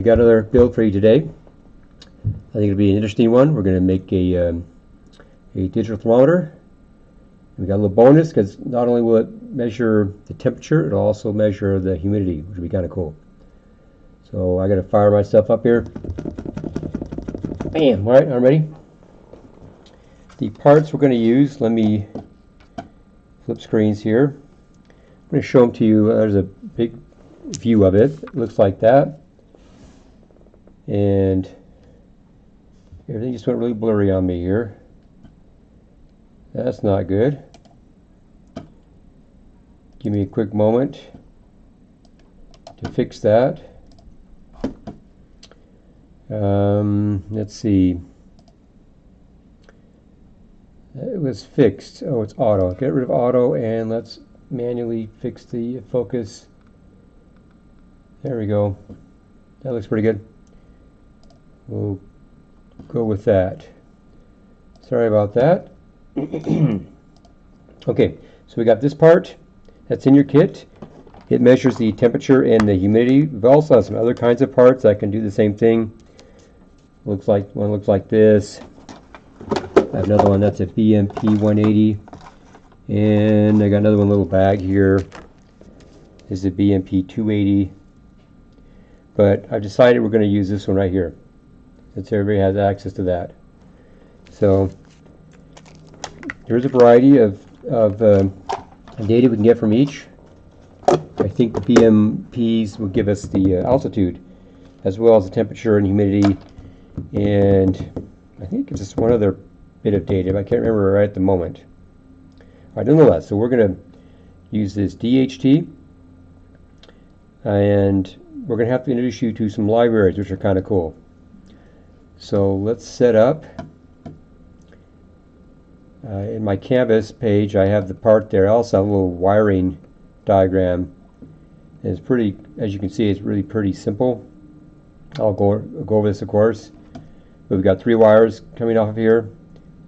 We got another build for you today. I think it'll be an interesting one. We're going to make a digital thermometer. We got a little bonus because not only will it measure the temperature, it'll also measure the humidity, which will be kind of cool. So I got to fire myself up here. Bam! All right, I'm ready. The parts we're going to use, let me flip screens here. I'm going to show them to you. There's a big view of it. It looks like that. And everything just went really blurry on me here. That's not good. Give me a quick moment to fix that. Let's see. It was fixed. Oh, it's auto. Get rid of auto and let's manually fix the focus. There we go. That looks pretty good. We'll go with that. Sorry about that. Okay, so we got this part that's in your kit. It measures the temperature and the humidity. We've also have some other kinds of parts that can do the same thing. One looks like this. I have another one that's a BMP 180, and I got another one, little bag here. This is a BMP 280, but I've decided we're going to use this one right here, since everybody has access to that. So there's a variety of data we can get from each. I think the BMPs will give us the altitude as well as the temperature and humidity, and I think it's just one other bit of data, but I can't remember right at the moment. All right, nonetheless, so we're going to use this DHT, and we're going to have to introduce you to some libraries, which are kind of cool. So let's set up. In my Canvas page, I have the part there. I also have a little wiring diagram. And it's pretty, as you can see, it's really pretty simple. I'll go over this, of course. But we've got 3 wires coming off of here.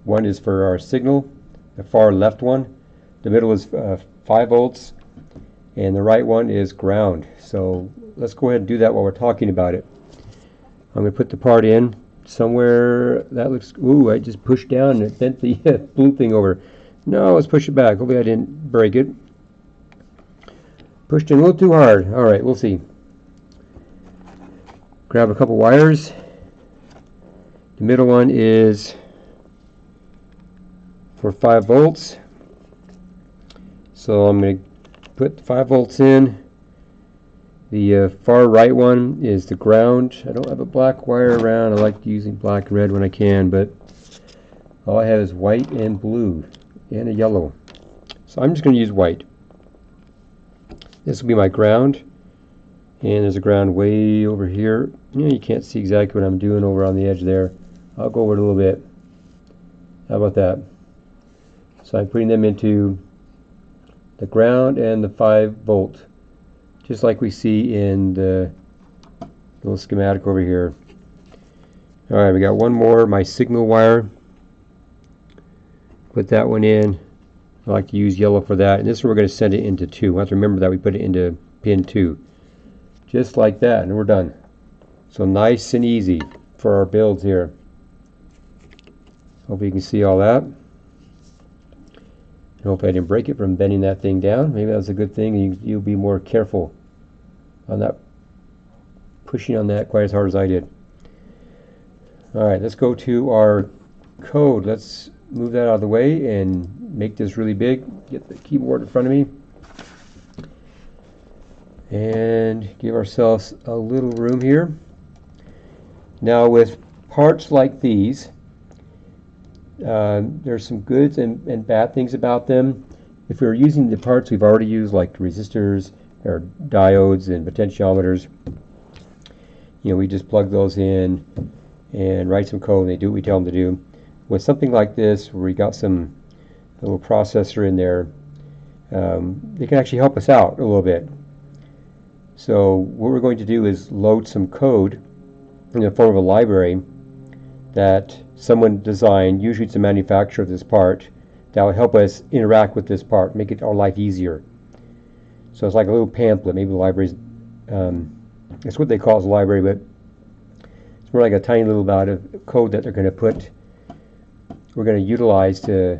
One is for our signal, the far left one. The middle is 5 volts, and the right one is ground. So let's go ahead and do that while we're talking about it. I'm going to put the part in somewhere. That looks, ooh, I just pushed down and it bent the blue thing over. No, let's push it back. Hopefully I didn't break it. Pushed in a little too hard. All right, we'll see. Grab a couple wires. The middle one is for 5 volts. So I'm going to put the 5 volts in. The far right one is the ground. I don't have a black wire around. I like using black and red when I can, but all I have is white and blue and a yellow. So I'm just going to use white. This will be my ground, and there's a ground way over here. You can't see exactly what I'm doing over on the edge there. I'll go over it a little bit. How about that? So I'm putting them into the ground and the 5 volt, just like we see in the little schematic over here. Alright, we got one more, my signal wire. Put that one in. I like to use yellow for that. And this one we're going to send it into 2. We have to remember that we put it into pin 2. Just like that, and we're done. So nice and easy for our builds here. Hope you can see all that. I hope I didn't break it from bending that thing down. Maybe that was a good thing. You'll be more careful on not pushing on that quite as hard as I did. Alright, let's go to our code. Let's move that out of the way and make this really big. Get the keyboard in front of me. And give ourselves a little room here. Now with parts like these, there's some good and bad things about them. If we're using the parts we've already used, like resistors or diodes and potentiometers, we just plug those in and write some code and they do what we tell them to do. With something like this, where we got a little processor in there, they can actually help us out a little bit. So what we're going to do is load some code in the form of a library that someone designed, usually it's a manufacturer of this part, that will help us interact with this part, make our life easier. So it's like a little pamphlet. Maybe the library's, that's what they call it, a library, but We're like a tiny little bit of code that we're going to utilize to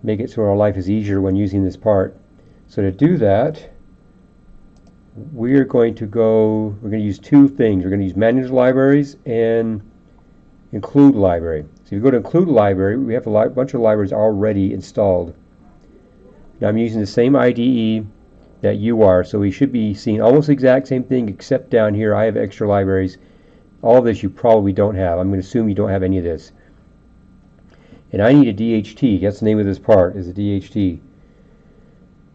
make it so our life is easier when using this part. So to do that, we're going to use two things. We're going to use manage libraries and include library. So if you go to include library, we have a bunch of libraries already installed. Now I'm using the same IDE that you are, so we should be seeing almost the exact same thing, except down here I have extra libraries. All of this you probably don't have. I'm going to assume you don't have any of this. And I need a DHT. That's the name of this part, is a DHT.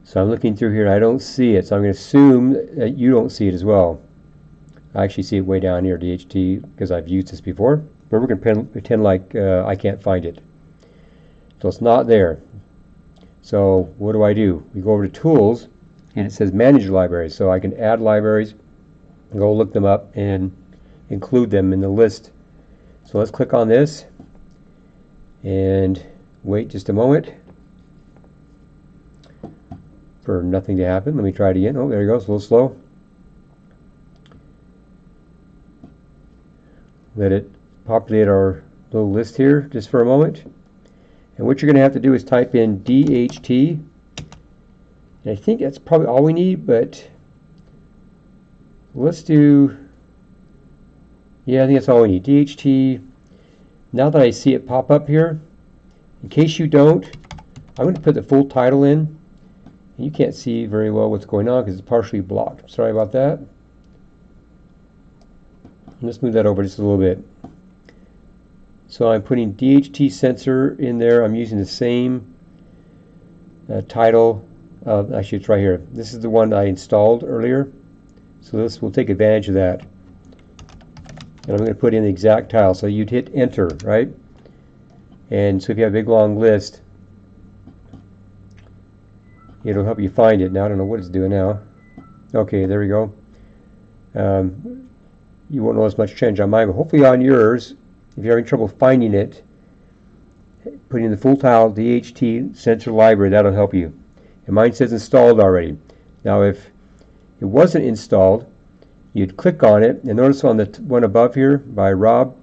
So I'm looking through here and I don't see it, so I'm going to assume that you don't see it as well. I actually see it way down here, DHT, because I've used this before. But we're going to pretend like I can't find it. So it's not there. So what do? We go over to Tools, and it says Manage Libraries. So I can add libraries, go look them up, and include them in the list. So let's click on this, and wait just a moment for nothing to happen. Let me try it again. Oh, there you go. It's a little slow. Let it populate our little list here just for a moment. And what you're going to have to do is type in DHT. And I think that's probably all we need, but let's do, yeah, I think that's all we need. DHT. Now that I see it pop up here, in case you don't, I'm going to put the full title in. And you can't see very well what's going on because it's partially blocked. Sorry about that. Let's move that over just a little bit. So I'm putting DHT sensor in there. I'm using the same title. Actually, it's right here. This is the one I installed earlier. So this will take advantage of that. And I'm going to put in the exact title. So you'd hit enter, right? And so if you have a big long list, it'll help you find it. Now I don't know what it's doing now. Okay, there we go. You won't notice much change on mine, but hopefully on yours, if you're having trouble finding it, putting in the full title DHT sensor library, that'll help you. And mine says installed already. Now if it wasn't installed, you'd click on it, and notice on the one above here by Rob,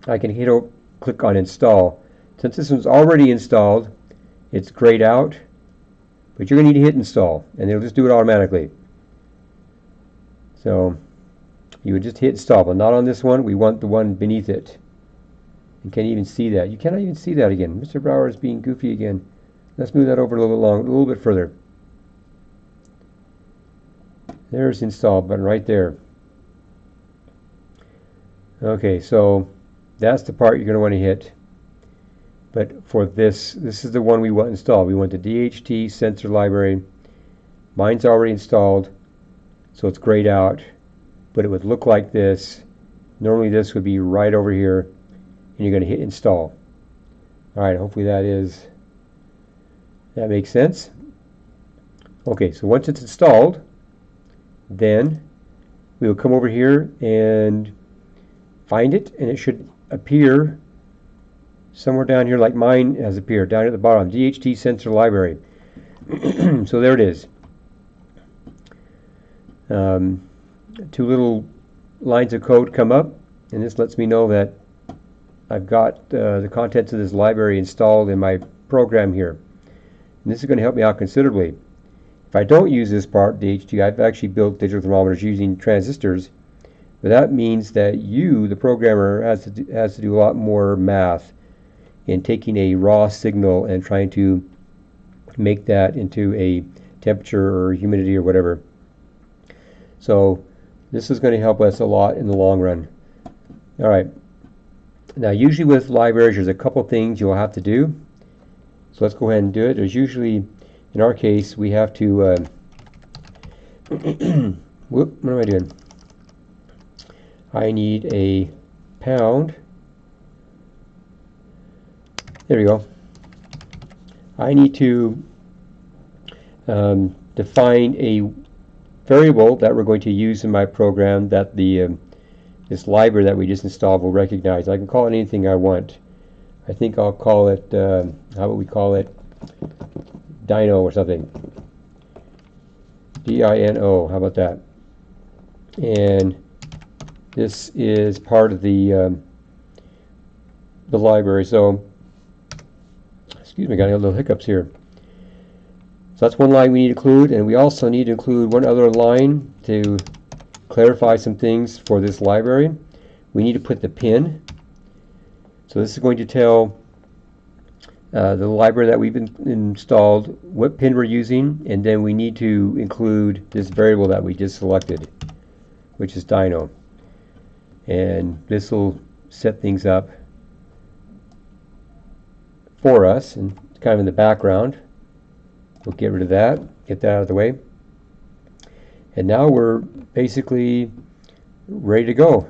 I can click on install. Since this one's already installed, it's grayed out, but you're going to need to hit install, and it'll just do it automatically. So you would just hit install, but not on this one. We want the one beneath it. You can't even see that. You cannot even see that again. Mr. Brower is being goofy again. Let's move that over a little bit further. There's the install button right there. Okay, so that's the part you're going to want to hit. But for this is the one we want installed. We want the DHT sensor library. Mine's already installed, so it's grayed out. But it would look like this. Normally this would be right over here, and you're going to hit install. Alright, hopefully that makes sense. Okay, so once it's installed, then we will come over here and find it, and it should appear somewhere down here like mine has appeared, down at the bottom, DHT sensor library. So there it is. Two little lines of code come up, and this lets me know that I've got the contents of this library installed in my program here. And this is going to help me out considerably. If I don't use this part, DHT, I've actually built digital thermometers using transistors, but that means that you, the programmer, has to do a lot more math in taking a raw signal and trying to make that into a temperature or humidity or whatever. So this is going to help us a lot in the long run. All right. Now, usually with libraries, there's a couple things you'll have to do. So let's go ahead and do it. There's usually, in our case, we have to, whoop, what am I doing? I need a pound. There we go. I need to define a variable that we're going to use in my program that this library that we just installed will recognize. I can call it anything I want. I think I'll call it, how would we call it? Dino or something. D-I-N-O, how about that? And This is part of the library. So, excuse me, got a little hiccups here. So that's one line we need to include, and we also need to include one other line to clarify some things for this library. We need to put the pin. So this is going to tell the library that we've installed what pin we're using, and then we need to include this variable that we just selected, which is dyno. And this will set things up for us, and it's kind of in the background. We'll get rid of that, get that out of the way. And now we're basically ready to go,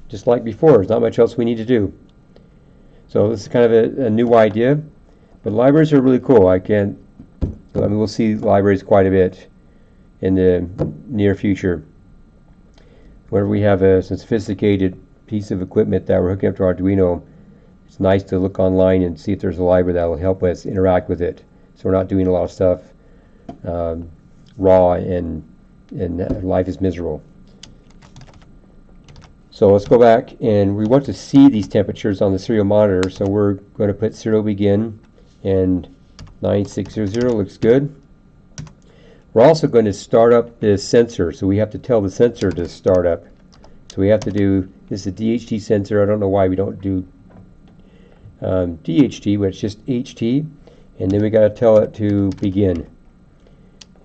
just like before. There's not much else we need to do. So this is kind of a new idea, but libraries are really cool. We'll see libraries quite a bit in the near future. Whenever we have a sophisticated piece of equipment that we're hooking up to Arduino, it's nice to look online and see if there's a library that will help us interact with it. So we're not doing a lot of stuff raw and life is miserable. So let's go back, and we want to see these temperatures on the serial monitor, so we're going to put serial begin, and 9600 looks good. We're also going to start up the sensor, so we have to tell the sensor to start up. So we have to do, this is a DHT sensor. I don't know why we don't do DHT, but it's just HT, and then we got to tell it to begin,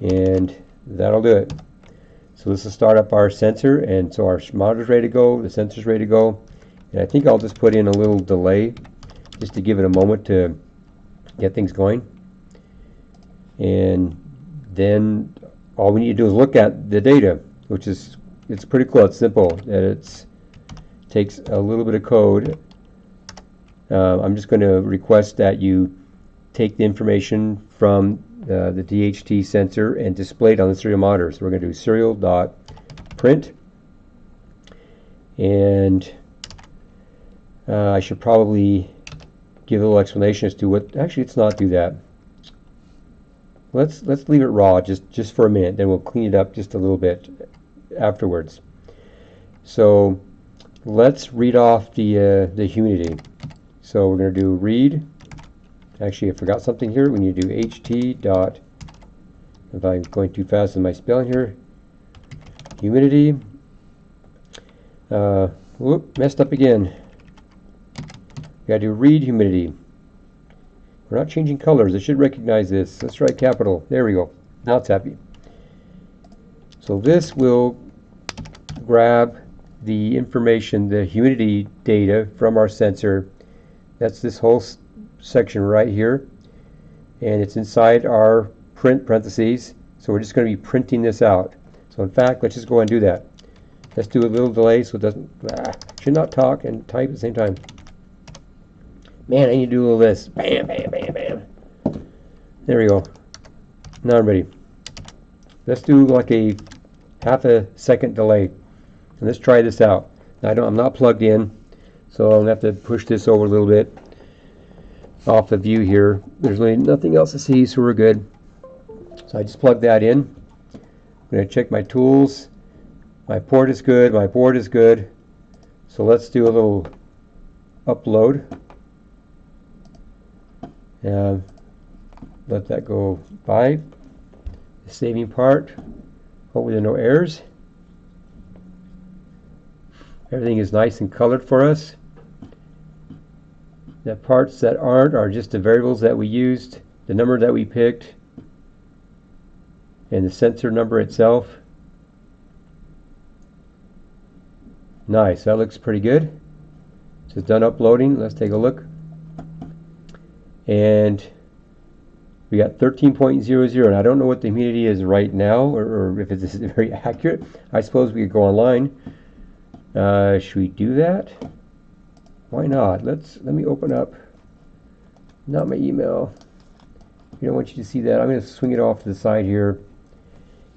and that'll do it. So this will start up our sensor, and so our monitor's ready to go, the sensor's ready to go, and I think I'll just put in a little delay just to give it a moment to get things going. And then all we need to do is look at the data, which is, it's pretty cool, it's simple. It takes a little bit of code. I'm just going to request that you take the information from the DHT sensor and display it on the serial monitor. So we're going to do serial.print, and I should probably give a little explanation as to what, actually let's not do that. Let's leave it raw just for a minute, then we'll clean it up just a little bit afterwards. So let's read off the humidity. So we're going to do read. Actually, I forgot something here. We need to do ht dot, if I'm going too fast in my spelling here, humidity. Whoop, messed up again. We gotta do read humidity. We're not changing colors. It should recognize this. Let's try capital. There we go. Now it's happy. So this will grab the information, the humidity data from our sensor. That's this whole section right here, and it's inside our print parentheses, so we're just going to be printing this out. So in fact, let's just go and do that. Let's do a little delay so it doesn't, should not talk and type at the same time. Man, I need to do a little this. Bam, bam, bam, bam. There we go. Now I'm ready. Let's do like a half a second delay, and let's try this out. Now I'm not plugged in, so I'll have to push this over a little bit off the view here. There's really nothing else to see, so we're good. So I just plug that in. I'm going to check my tools. My port is good, my board is good. So let's do a little upload. Let that go by. The saving part. Hopefully there are no errors. Everything is nice and colored for us. The parts that aren't are just the variables that we used, the number that we picked, and the sensor number itself. Nice, that looks pretty good. So it's done uploading. Let's take a look. And we got 13.00, and I don't know what the humidity is right now, or if this is very accurate. I suppose we could go online. Should we do that? Why not? Let me open up, not my email. We don't want you to see that. I'm going to swing it off to the side here,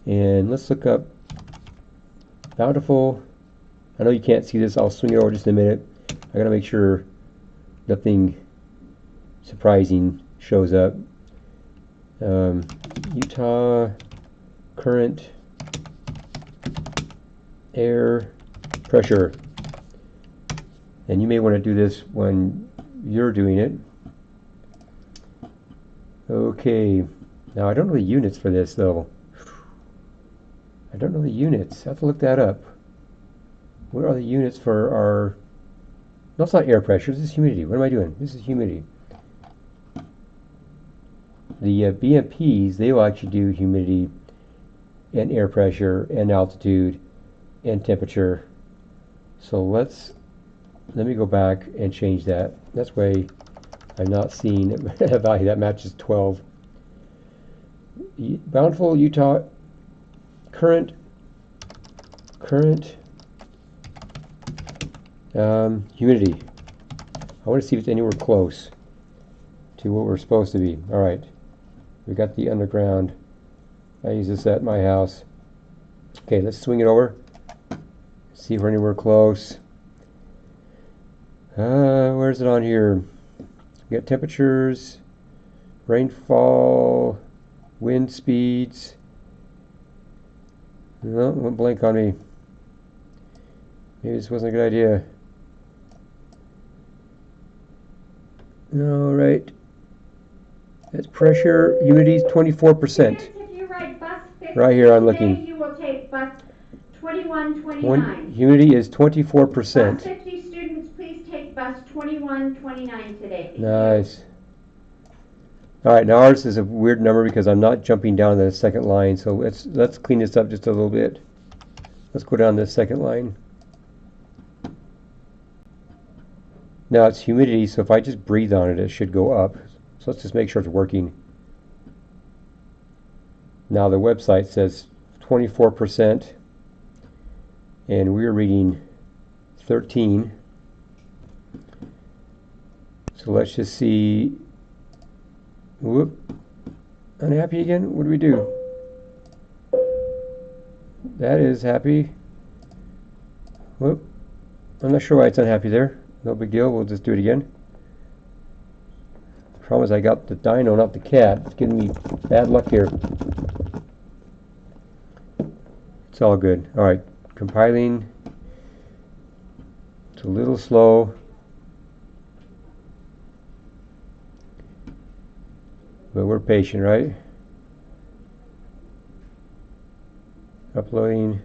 and let's look up Bountiful. I know you can't see this. I'll swing it over just in a minute. I got to make sure nothing surprising shows up. Utah current air pressure. And you may want to do this when you're doing it. Okay, now I don't know the units for this though. I don't know the units. I have to look that up. What are the units for our... No, it's not air pressure. This is humidity. What am I doing? This is humidity. The BMPs, they will actually do humidity and air pressure and altitude and temperature. So let me go back and change that. That's why I'm not seeing a value that matches 12. Bountiful, Utah, current humidity. I want to see if it's anywhere close to what we're supposed to be. All right, we got the underground. I use this at my house. Okay, let's swing it over. See if we're anywhere close. Where's it on here? We got temperatures, rainfall, wind speeds. No, it went blank on me. Maybe this wasn't a good idea. All right. That's pressure. Humidity is 24%. If you write bus 50 right here I'm looking. You will take bus 2129. Humidity is 24%. Bus 50 students, please take bus 2129 today. Nice. All right, now ours is a weird number because I'm not jumping down the second line. So let's clean this up just a little bit. Let's go down this second line. Now it's humidity, so if I just breathe on it, it should go up. So let's just make sure it's working. Now the website says 24%, and we're reading 13. So let's just see. Whoop. Unhappy again? What do we do? That is happy. Whoop. I'm not sure why it's unhappy there. No big deal. We'll just do it again. Problem is I got the dyno, not the cat. It's giving me bad luck here. It's all good. All right. Compiling. It's a little slow. But we're patient, right? Uploading.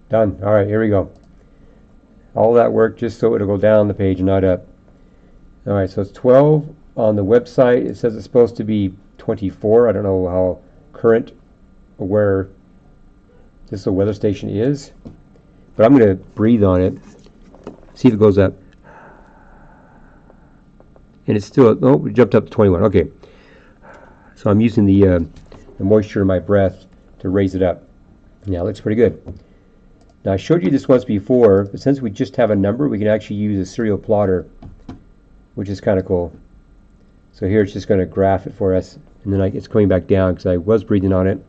Done. All right, here we go. All that work just so it'll go down the page and not up. All right, so it's 12 on the website. It says it's supposed to be 24. I don't know how current or where this weather station is, but I'm going to breathe on it, see if it goes up. And it's still, oh, we jumped up to 21. Okay, so I'm using the moisture in my breath to raise it up. Now it looks pretty good. Now I showed you this once before, but since we just have a number, we can actually use a serial plotter, which is kind of cool. So here it's just going to graph it for us, and then it's coming back down because I was breathing on it.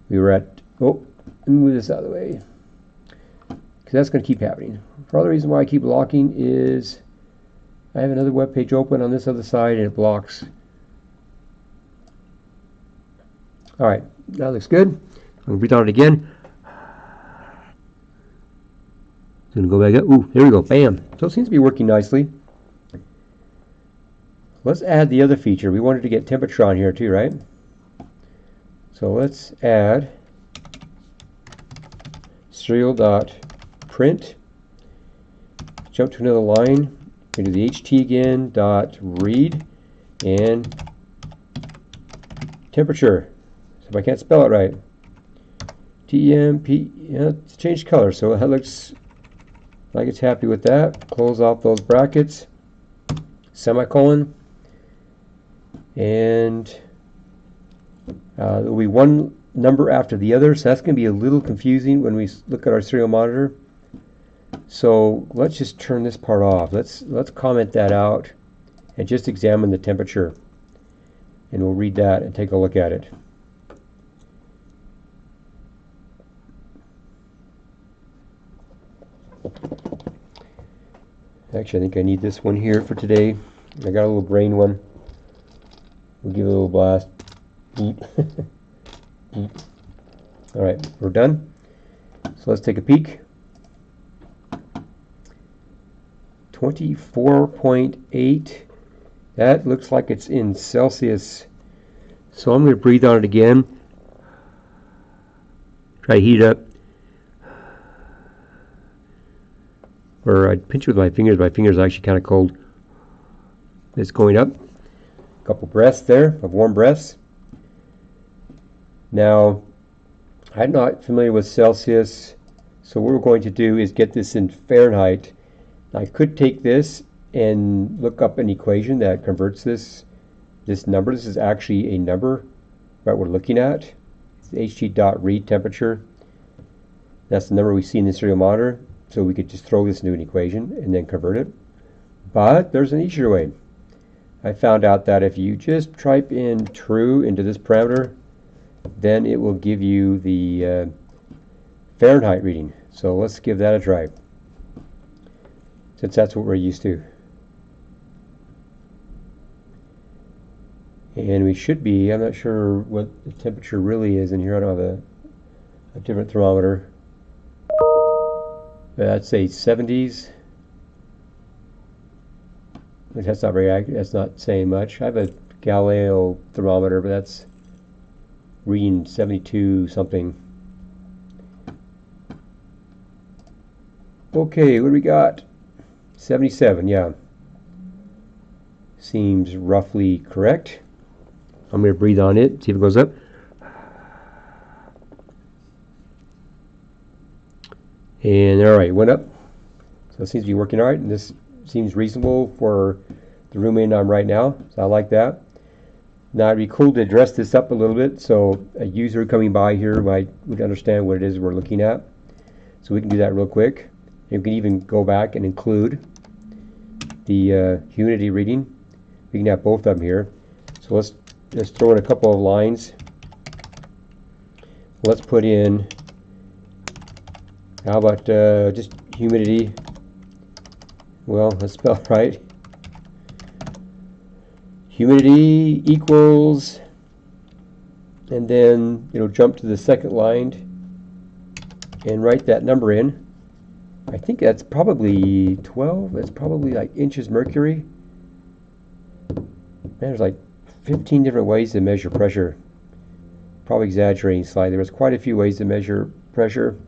We were at, oh, let me move this out of the way, because that's going to keep happening. For other reason why I keep locking is I have another web page open on this other side and it blocks. All right, that looks good. I'm going to breathe on it again. It's going to go back up. Ooh, there we go. Bam. So it seems to be working nicely. Let's add the other feature. We wanted to get temperature on here too, right? So let's add serial.print. Jump to another line. Go to the HT again, .read, and temperature. So if I can't spell it right. TEMP, yeah, it's changed color, so that looks like it's happy with that. Close off those brackets, semicolon, and there will be one number after the other, so that's going to be a little confusing when we look at our serial monitor. So let's just turn this part off. Let's comment that out and just examine the temperature, and we'll read that and take a look at it. Actually, I think I need this one here for today. I got a little brain one. We'll give it a little blast. Beep. Beep. All right, we're done. So let's take a peek. 24.8. That looks like it's in Celsius. So I'm going to breathe on it again. Try to heat it up. Or I'd pinch with my fingers. My fingers are actually kind of cold. It's going up. A couple breaths there of warm breaths. Now, I'm not familiar with Celsius, so what we're going to do is get this in Fahrenheit. I could take this and look up an equation that converts this number. This is actually a number that we're looking at. It's ht.read temperature. That's the number we see in the serial monitor. So we could just throw this into an equation and then convert it. But there's an easier way. I found out that if you just type in true into this parameter, then it will give you the Fahrenheit reading. So let's give that a try, since that's what we're used to. And we should be, I'm not sure what the temperature really is in here. I don't have a different thermometer. But I'd say 70s. That's not very accurate. That's not saying much. I have a Galileo thermometer, but that's reading 72 something. Okay, what do we got? 77, yeah. Seems roughly correct. I'm going to breathe on it, see if it goes up. And alright, went up. So it seems to be working alright, and this seems reasonable for the room in I'm right now, so I like that. Now it'd be cool to dress this up a little bit so a user coming by here would understand what it is we're looking at. So we can do that real quick. And we can even go back and include the humidity reading. We can have both of them here. So let's just throw in a couple of lines. Let's put in, how about just humidity? Well, let's spell it right. Humidity equals, and then it'll jump to the second line and write that number in. I think that's probably 12. That's probably like inches mercury. Man, there's like 15 different ways to measure pressure. Probably exaggerating slightly. There's quite a few ways to measure pressure.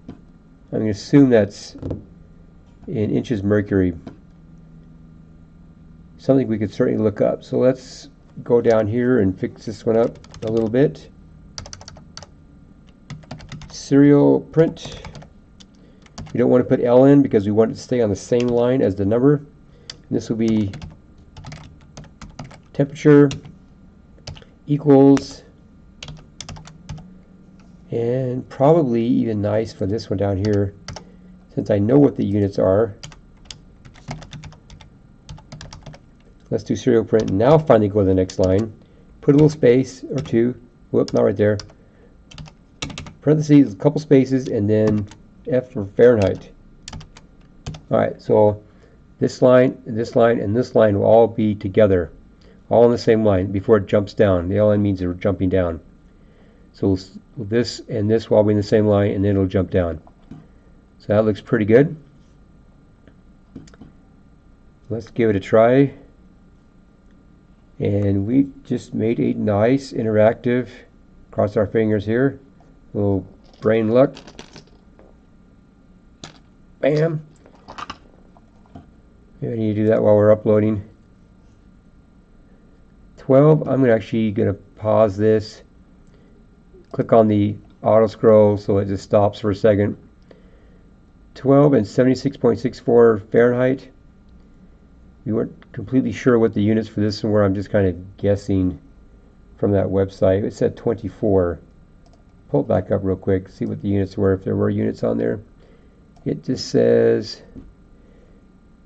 I'm going to assume that's in inches mercury. Something we could certainly look up. So let's go down here and fix this one up a little bit. Serial print. We don't want to put L in because we want it to stay on the same line as the number. And this will be temperature equals, and probably even nice for this one down here, since I know what the units are. Let's do serial print and now finally go to the next line. Put a little space or two. Whoop, not right there. Parentheses, a couple spaces, and then F for Fahrenheit. Alright, so this line, and this line will all be together, all on the same line before it jumps down. The LN means they're jumping down. So this and this will all be in the same line, and then it'll jump down. So that looks pretty good. Let's give it a try. And we just made a nice interactive, cross our fingers here, little brain luck. Bam. Maybe I need to do that while we're uploading. 12, I'm actually going to pause this. Click on the auto scroll so it just stops for a second. 12 and 76.64 Fahrenheit. We weren't completely sure what the units for this one were. I'm just kind of guessing from that website. It said 24. Pull it back up real quick, see what the units were, if there were units on there. It just says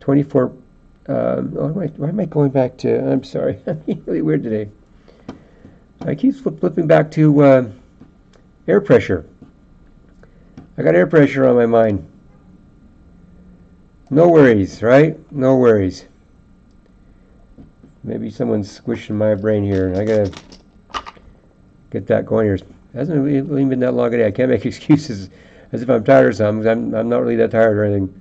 24. Why am I going back to? I'm sorry, I'm being really weird today. I keep flipping back to air pressure. I got air pressure on my mind. No worries, right? No worries. Maybe someone's squishing my brain here. I gotta get that going here. It hasn't really been that long a day. I can't make excuses as if I'm tired or something. I'm not really that tired or anything.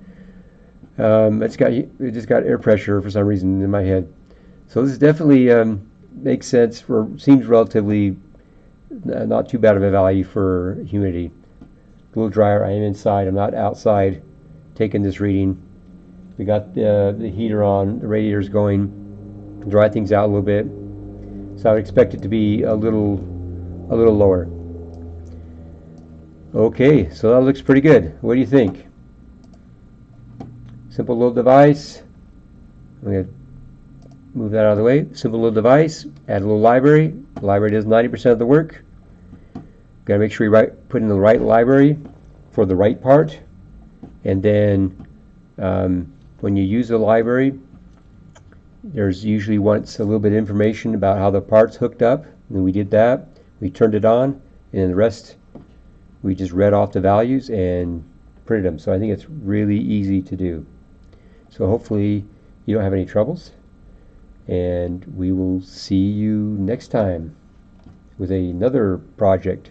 It just got air pressure for some reason in my head. So this definitely makes sense for, seems relatively not too bad of a value for humidity. A little drier. I am inside. I'm not outside taking this reading. We got the heater on, the radiator's going, dry things out a little bit. So I would expect it to be a little lower. Okay, so that looks pretty good. What do you think? Simple little device. I'm going to move that out of the way. Simple little device. Add a little library. The library does 90% of the work. Got to make sure you put in the right library for the right part. And then when you use the library, there's usually once a little bit of information about how the part's hooked up. And we did that. We turned it on, and then the rest we just read off the values and printed them. So I think it's really easy to do. So hopefully you don't have any troubles, and we will see you next time with another project.